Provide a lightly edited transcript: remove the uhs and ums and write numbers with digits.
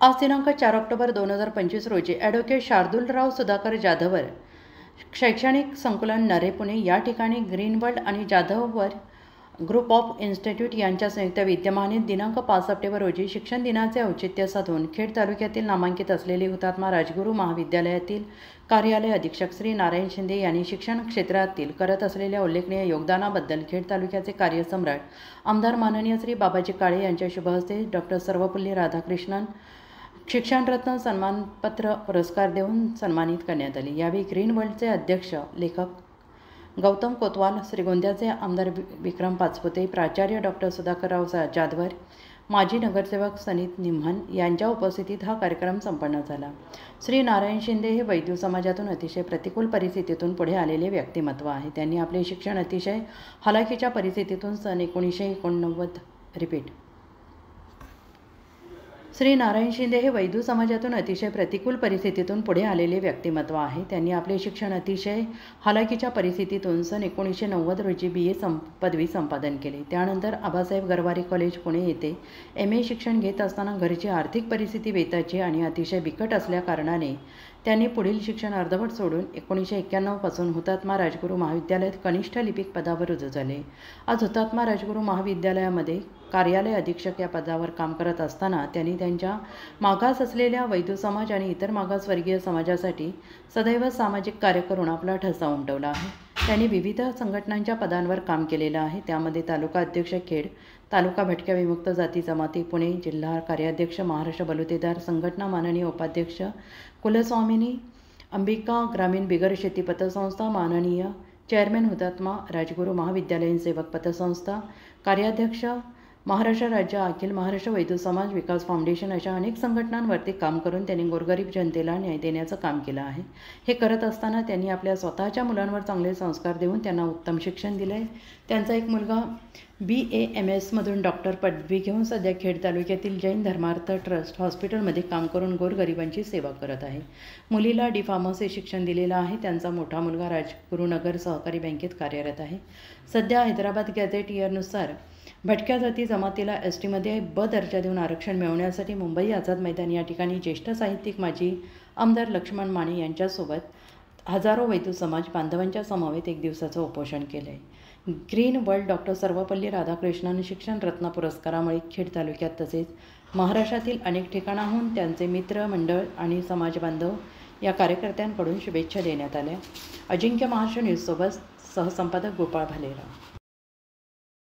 आज दिनांक 4 ऑक्टोबर 2025 रोजी ॲडव्होकेट शार्दूलराव सुधाकर जाधवर शैक्षणिक संकुलन नरे पुणे या ठिकाणी ग्रीनवर्ल्ड आणि जाधवर ग्रुप ऑफ इन्स्टिट्यूट यांच्या संयुक्त विद्यमाने दिनांक 5 सप्टेंबर रोजी शिक्षण दिनाचे औचित्य साधून खेड तालुक्यातील नामांकित असलेले हुतात्मा राजगुरू महाविद्यालयातील कार्यालय अधीक्षक श्री नारायण शिंदे यांनी शिक्षण क्षेत्रातील करत असलेल्या उल्लेखनीय योगदानाबद्दल खेड तालुक्याचे कार्यसम्राट आमदार माननीय श्री बाबाजी काळे यांच्या शुभहस्ते डॉक्टर सर्वपल्ली राधाकृष्णन शिक्षणरत्न सन्मानपत्र पुरस्कार देऊन सन्मानित करण्यात आले। यावेळी ग्रीनवर्ल्डचे अध्यक्ष लेखक गौतम कोतवाल, श्रीगोंद्याचे आमदार विक्रम पाचपुते, प्राचार्य डॉक्टर सुधाकरराव जाधवर, माजी नगरसेवक सनीत निम्हन यांच्या उपस्थितीत हा कार्यक्रम संपन्न झाला। श्री नारायण शिंदे हे वैद्य समाजातून अतिशय प्रतिकूल परिस्थितीतून पुढे आलेले व्यक्तिमत्व आहे। त्यांनी आपले शिक्षण अतिशय हलाखीच्या परिस्थितीतून सन 1989 रिपीट श्री नारायण शिंदे हे वैद्य समाजातून अतिशय प्रतिकूल परिस्थितीतून पुढे आलेले व्यक्तिमत्व आहे। त्यांनी आपले शिक्षण अतिशय हलाखीच्या परिस्थितीतून सन 1990 रोजी BA पदवी संपादन केले। त्यानंतर आबासाहेब गरवारे कॉलेज पुणे येथे MA शिक्षण घेत असताना घरची आर्थिक परिस्थिती बेताची आणि अतिशय बिकट असल्याकारणाने त्यांनी पुढील शिक्षण अर्धवट सोडून 1991 पासून हुतात्मा राजगुरू महाविद्यालयात कनिष्ठ लिपिक पदावर रुजू झाले। आज हुतात्मा राजगुरू महाविद्यालयामध्ये कार्यालय अधीक्षक या पदावर काम करत असताना त्यांनी त्यांच्या मागास असलेल्या वैद्य समाज आणि इतर मागासवर्गीय समाजासाठी सदैव सामाजिक कार्य करून आपला ठसा उमटवला आहे। त्यांनी विविध संघटनांच्या पदांवर काम केलेलं आहे। त्यामध्ये तालुका अध्यक्ष खेड, तालुका भटक्या विमुक्त जाती जमाती पुणे, जिल्हा कार्याध्यक्ष महाराष्ट्र बलुतेदार संघटना, माननीय उपाध्यक्ष कुलस्वामिनी अंबिका ग्रामीण बिगर शेती पतसंस्था, माननीय चेअरमॅन हुतात्मा राजगुरू महाविद्यालयीन सेवक पतसंस्था, कार्याध्यक्ष महाराष्ट्र राज्य अखिल महाराष्ट्र वैद्य समाज विकास फाउंडेशन अशा अनेक संघटनांवरती काम करून त्यांनी गोरगरीब जनतेला न्याय देण्याचं काम केलं आहे। हे करत असताना त्यांनी आपल्या स्वतःच्या मुलांवर चांगले संस्कार देऊन त्यांना उत्तम शिक्षण दिले आहे। त्यांचा एक मुलगा BAMS मधून डॉक्टर पदवी घेऊन सध्या खेड तालुक्यातील जैन धर्मार्थ ट्रस्ट हॉस्पिटलमध्ये काम करून गोरगरिबांची सेवा करत आहे। मुलीला D फार्मसी शिक्षण दिलेलं आहे। त्यांचा मोठा मुलगा राजगुरुनगर सहकारी बँकेत कार्यरत आहे। सध्या हैदराबाद गॅझेट इयरनुसार भटक्या जाती जमातीला ST मध्ये B दर्जा देऊन आरक्षण मिळवण्यासाठी मुंबई आझाद मैदान या ठिकाणी ज्येष्ठ साहित्यिक माजी आमदार लक्ष्मण माने यांच्यासोबत हजारो वैद्य समाज बांधवांच्या समवेत एक दिवसाचं उपोषण केलं आहे। ग्रीनवर्ल्ड डॉक्टर सर्वपल्ली राधाकृष्णन शिक्षण रत्न पुरस्कारामुळे खेड तालुक्यात तसेच महाराष्ट्रातील अनेक ठिकाणाहून त्यांचे मित्र मंडळ आणि समाज बांधव या कार्यकर्त्यांकडून शुभेच्छा देण्यात आल्या। अजिंक्य महाराष्ट्र न्यूजसोबत सहसंपादक गोपाळ भालेराव।